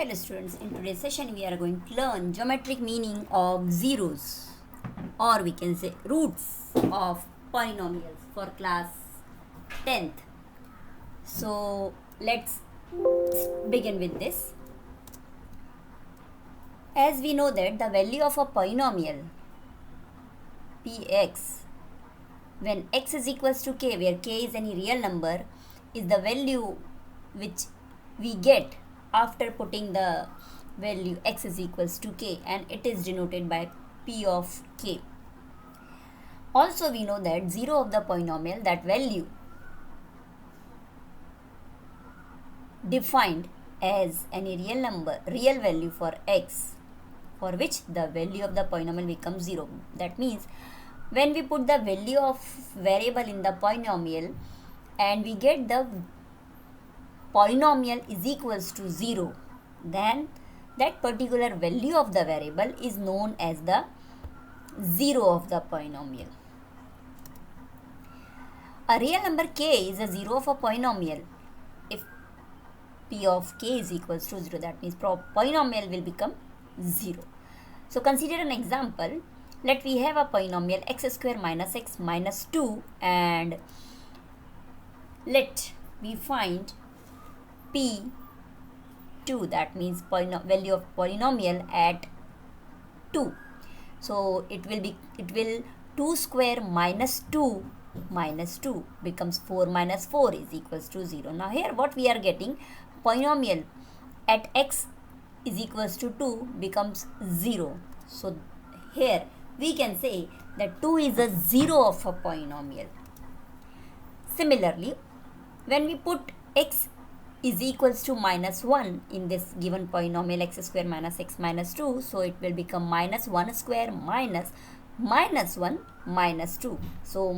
Hello students, in today's session we are going to learn geometric meaning of zeros, or we can say roots of polynomials for class 10th. So let's begin with this. As we know that the value of a polynomial px when x is equals to k, where k is any real number, is the value which we get after putting the value x is equals to k, and it is denoted by p of k. Also we know that 0 of the polynomial, that value defined as any real number, real value for x, for which the value of the polynomial becomes 0. That means when we put the value of variable in the polynomial and we get the polynomial is equals to 0, then that particular value of the variable is known as the 0 of the polynomial. A real number k is a 0 of a polynomial if p of k is equals to 0. That means polynomial will become 0. So consider an example. Let we have a polynomial x square minus x minus 2, and let we find p2, that means value of polynomial at 2. So it will 2 square minus 2 minus 2 becomes 4 minus 4 is equals to 0. Now here what we are getting, polynomial at x is equals to 2 becomes 0. So here we can say that 2 is a 0 of a polynomial. Similarly, when we put x is equals to minus 1 in this given polynomial x square minus x minus 2, so it will become minus 1 square minus 1 minus 2. So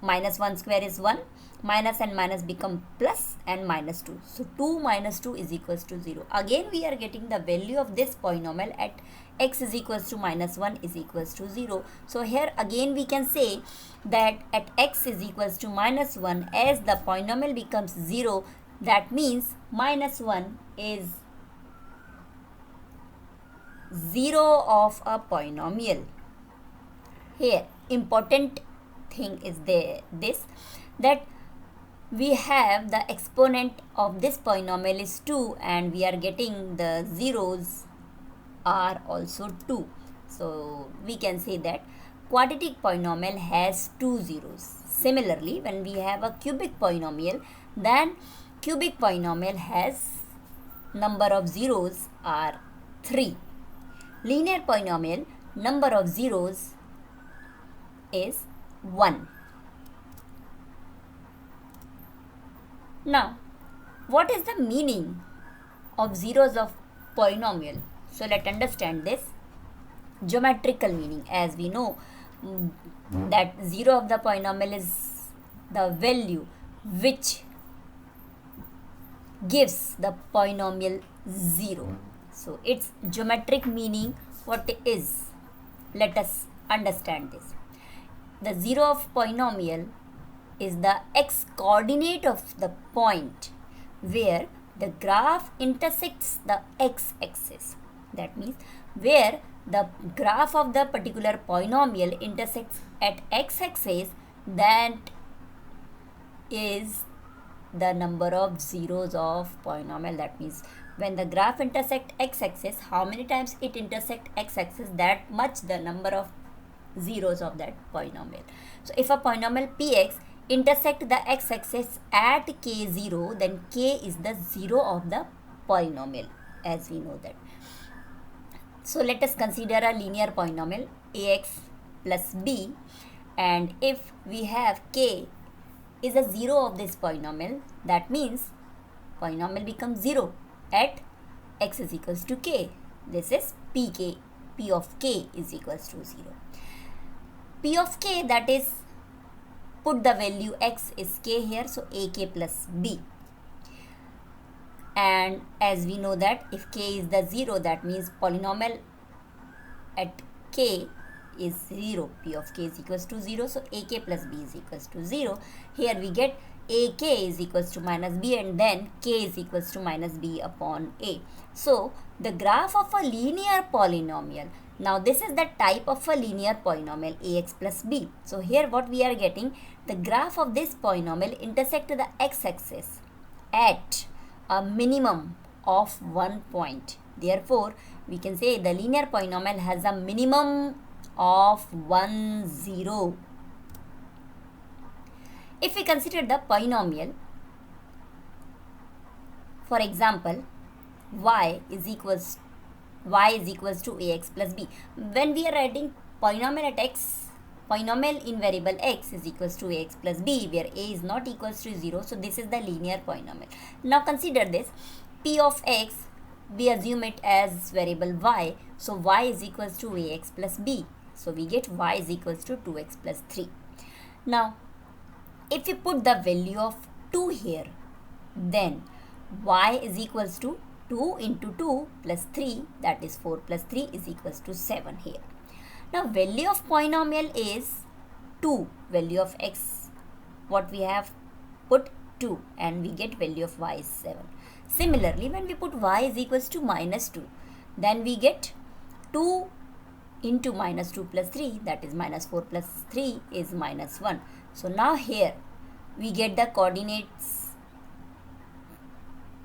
minus 1 square is 1, minus and minus become plus, and minus 2. So 2 minus 2 is equals to 0. Again we are getting the value of this polynomial at x is equals to minus 1 is equals to 0. So here again we can say that at x is equals to minus 1, as the polynomial becomes 0, that means minus 1 is 0 of a polynomial. Here important thing is this, that we have the exponent of this polynomial is 2, and we are getting the zeros are also 2. So we can say that quadratic polynomial has 2 zeros. Similarly, when we have a cubic polynomial, then cubic polynomial has number of zeros are 3. Linear polynomial, number of zeros is 1. Now, what is the meaning of zeros of polynomial? So let's understand this geometrical meaning. As we know that 0 of the polynomial is the value which gives the polynomial 0. So its geometric meaning what is? Let us understand this. The 0 of polynomial is the x coordinate of the point where the graph intersects the x-axis. That means where the graph of the particular polynomial intersects at x-axis, that is the number of zeros of polynomial. That means when the graph intersect x-axis, how many times it intersect x-axis, that much the number of zeros of that polynomial. So if a polynomial px intersect the x-axis at k0, then k is the 0 of the polynomial, as we know that. So let us consider a linear polynomial ax plus b, and if we have k is a 0 of this polynomial, that means polynomial becomes 0 at x is equals to k. This is p of k is equals to 0. P of k, that is, put the value x is k here, so ak plus b. And as we know that if k is the 0, that means polynomial at k is 0. P of k is equals to 0, so ak plus b is equals to 0. Here we get ak is equals to minus b, and then k is equals to minus b upon a. So the graph of a linear polynomial, now this is the type of a linear polynomial ax plus b. So here what we are getting, the graph of this polynomial intersect the x-axis at a minimum of 1 point. Therefore we can say the linear polynomial has a minimum of 1, 0. If we consider the polynomial, for example, y is equals to ax plus b. When we are writing polynomial at x, polynomial in variable x is equals to ax plus b, where a is not equals to 0. So this is the linear polynomial. Now consider this, p of x, we assume it as variable y. So y is equals to ax plus b. So we get y is equals to 2x plus 3. Now if we put the value of 2 here, then y is equals to 2 into 2 plus 3, that is 4 plus 3 is equals to 7 here. Now value of polynomial is 2, value of x, what we have put 2, and we get value of y is 7. Similarly, when we put y is equals to minus 2, then we get 2 into minus 2 plus 3, that is minus 4 plus 3 is minus 1. So now here we get the coordinates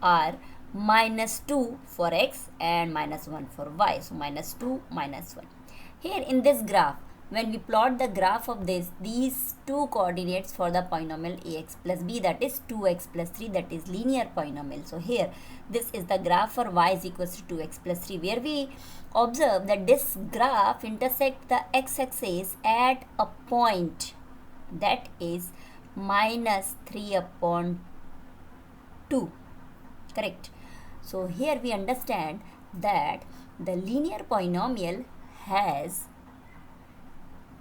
are minus 2 for x and minus 1 for y. So minus 2, minus 1. Here in this graph, when we plot the graph of these two coordinates for the polynomial ax plus b, that is 2x plus 3, that is linear polynomial. So here this is the graph for y is equals to 2x plus 3, where we observe that this graph intersects the x-axis at a point that is minus 3 upon 2. Correct. So here we understand that the linear polynomial has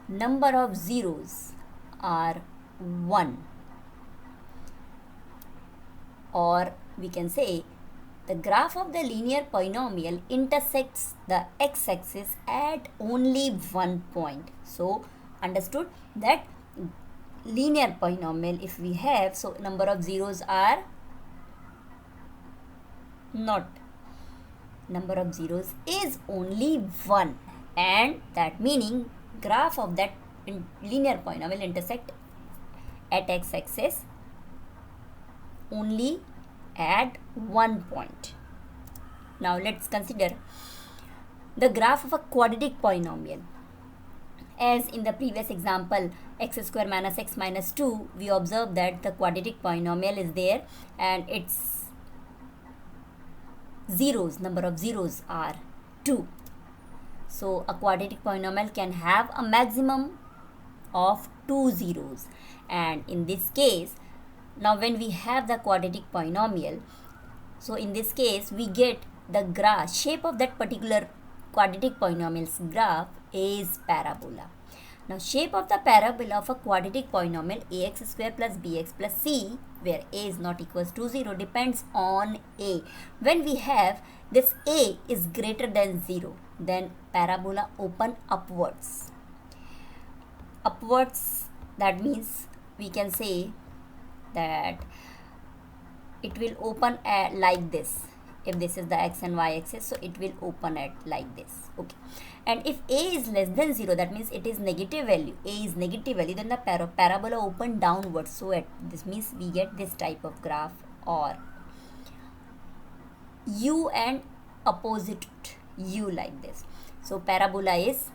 number of zeros are 1, or we can say the graph of the linear polynomial intersects the x-axis at only 1 point. So understood that linear polynomial, if we have, so number of zeros are not, number of zeros is only 1, and that meaning graph of that linear polynomial intersect at x-axis only at 1 point. Now let's consider the graph of a quadratic polynomial. As in the previous example, x square minus x minus 2, we observe that the quadratic polynomial is there and its zeros, number of zeros are 2. So a quadratic polynomial can have a maximum of 2 zeros, and in this case, now when we have the quadratic polynomial, so in this case we get the graph, shape of that particular quadratic polynomial's graph is parabola. Now shape of the parabola of a quadratic polynomial ax square plus bx plus c, where a is not equals to 0, depends on a. When we have this a is greater than 0, then parabola open upwards. Upwards, that means we can say that it will open at like this. If this is the x and y axis, so it will open at like this. Okay, and if a is less than 0, that means it is negative value, a is negative value, then the parabola open downwards. So at this means we get this type of graph, or u and opposite u like this. So parabola is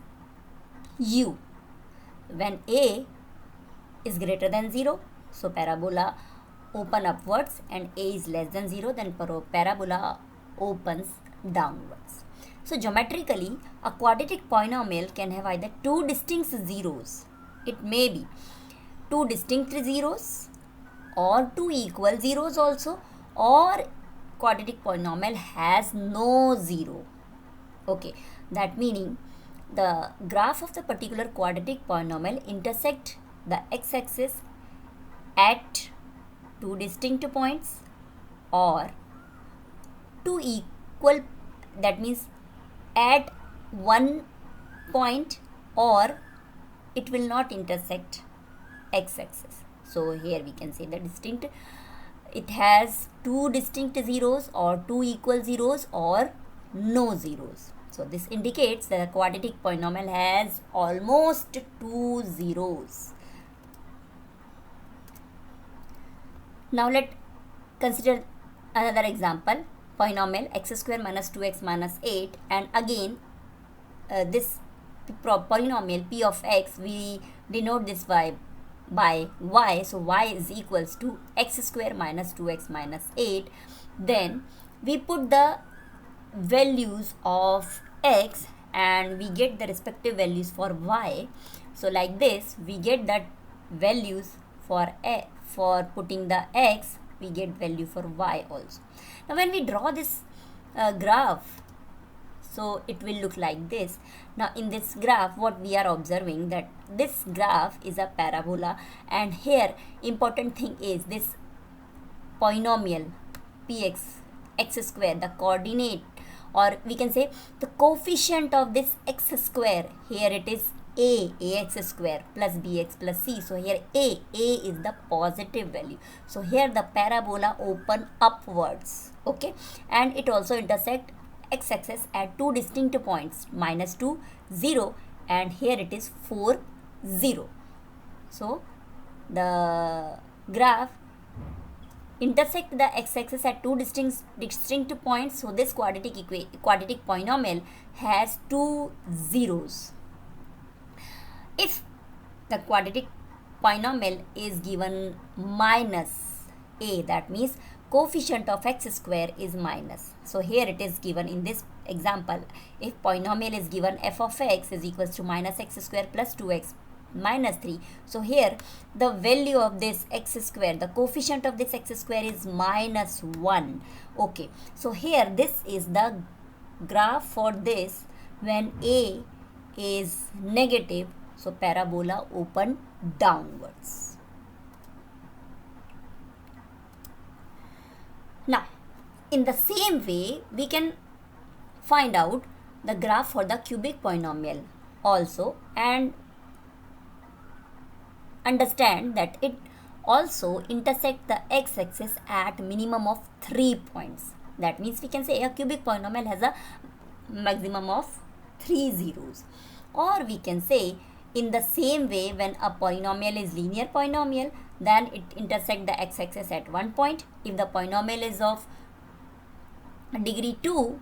u when a is greater than 0, so parabola open upwards, and a is less than 0, then parabola opens downwards. So geometrically, a quadratic polynomial can have either two distinct zeros. It may be two distinct zeros or two equal zeros also, or quadratic polynomial has no zero. Okay, that meaning the graph of the particular quadratic polynomial intersect the x-axis at two distinct points, or two equal, that means at 1 point, or it will not intersect x-axis. So here we can say the distinct, it has two distinct zeros or two equal zeros or no zeros. So this indicates that the quadratic polynomial has almost two zeros. Now let consider another example, polynomial x square minus 2x minus 8, and again this polynomial p of x, we denote this by y. So y is equals to x square minus 2x minus 8. Then we put the values of x and we get the respective values for y. So like this we get that values for for putting the x, we get value for y also. Now when we draw this graph, so it will look like this. Now in this graph what we are observing, that this graph is a parabola, and here important thing is this polynomial px x square, the coordinate, or we can say the coefficient of this x square, here it is ax square plus bx plus c. So here a is the positive value, so here the parabola open upwards, okay, and it also intersect x-axis at two distinct points, -2, 0, and here it is 4, 0. So the graph intersect the x-axis at two distinct points, so this quadratic polynomial has two zeros. If the quadratic polynomial is given minus a, that means coefficient of x square is minus. So here it is given in this example, if polynomial is given f of x is equals to minus x square plus 2x minus 3. So here the value of this x square, the coefficient of this x square is minus 1. Okay, so here this is the graph for this when a is negative, so parabola open downwards. Now in the same way we can find out the graph for the cubic polynomial also, and understand that it also intersect the x-axis at minimum of 3 points. That means we can say a cubic polynomial has a maximum of 3 zeros. Or we can say in the same way, when a polynomial is linear polynomial, then it intersect the x-axis at 1 point. If the polynomial is of degree 2,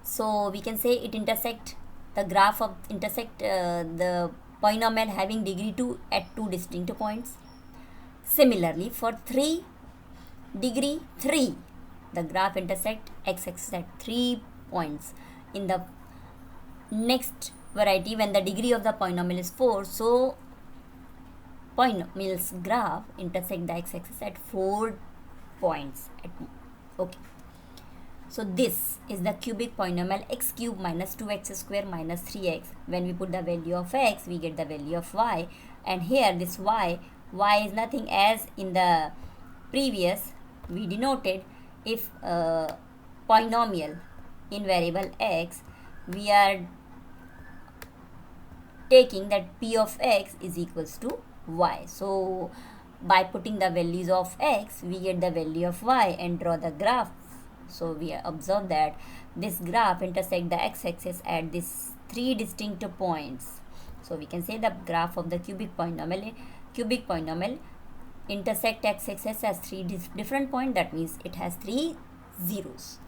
so we can say it intersect the graph of the polynomial having degree 2 at two distinct points. Similarly for degree 3, the graph intersect x-axis at 3 points. In the next variety, when the degree of the polynomial is 4, so polynomial's graph intersect the x-axis at 4 points. Okay, so this is the cubic polynomial x cube minus 2x square minus 3x. When we put the value of x, we get the value of y, and here this y is nothing as in the previous we denoted. If polynomial in variable x, we are taking that p of x is equals to y. So by putting the values of x, we get the value of y and draw the graph. So we observe that this graph intersect the x-axis at these 3 distinct points. So we can say the graph of the cubic polynomial intersect x-axis as 3 different points. That means it has 3 zeros.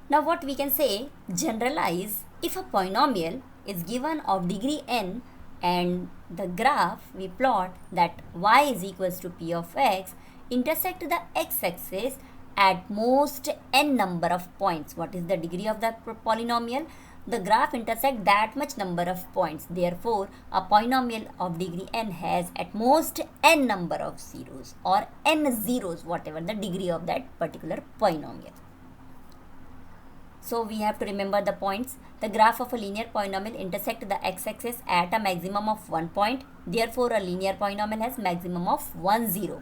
Now what we can say, generalize, if a polynomial is given of degree n and the graph we plot that y is equals to p of x intersect the x-axis at most n number of points. What is the degree of the polynomial? The graph intersect that much number of points. Therefore, a polynomial of degree n has at most n number of zeros or n zeros, whatever the degree of that particular polynomial. So we have to remember the points. The graph of a linear polynomial intersect the x-axis at a maximum of 1 point. Therefore, a linear polynomial has maximum of 1 zero.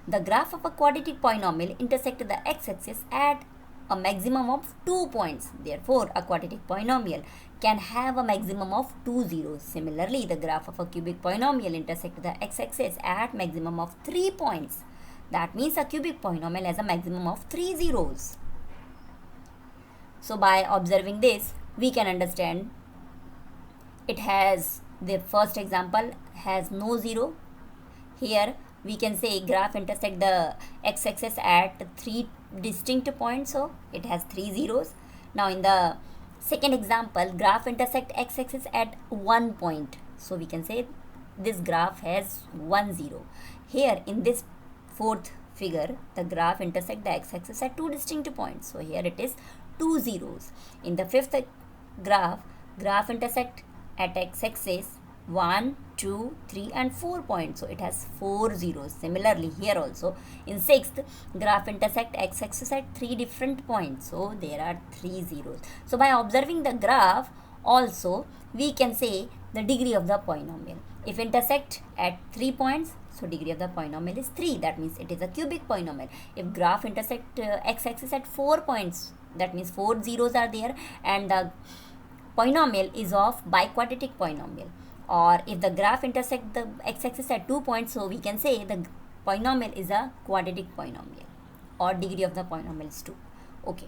The graph of a quadratic polynomial intersect the x-axis at a maximum of 2 points. Therefore, a quadratic polynomial can have a maximum of 2 zeros. Similarly, the graph of a cubic polynomial intersects the x-axis at maximum of 3 points. That means a cubic polynomial has a maximum of 3 zeros. So by observing this, we can understand it has, the first example has no zero. Here we can say graph intersect the x-axis at 3 distinct points, so it has 3 zeros. Now in the second example, graph intersect x-axis at 1 point, so we can say this graph has 1 zero. Here in this fourth figure, the graph intersect the x-axis at 2 distinct points, so here it is 2 zeros. In the fifth graph intersect at x-axis 1, 2, 3 and 4 points, so it has 4 zeros. Similarly here also in sixth, graph intersect x-axis at 3 different points, so there are 3 zeros. So by observing the graph also, we can say the degree of the polynomial. If intersect at 3 points, so degree of the polynomial is 3, that means it is a cubic polynomial. If graph intersect x-axis at 4 points, that means 4 zeros are there, and the polynomial is of biquadratic polynomial. Or if the graph intersect the x-axis at 2 points, so we can say the polynomial is a quadratic polynomial, or degree of the polynomial is 2. Okay.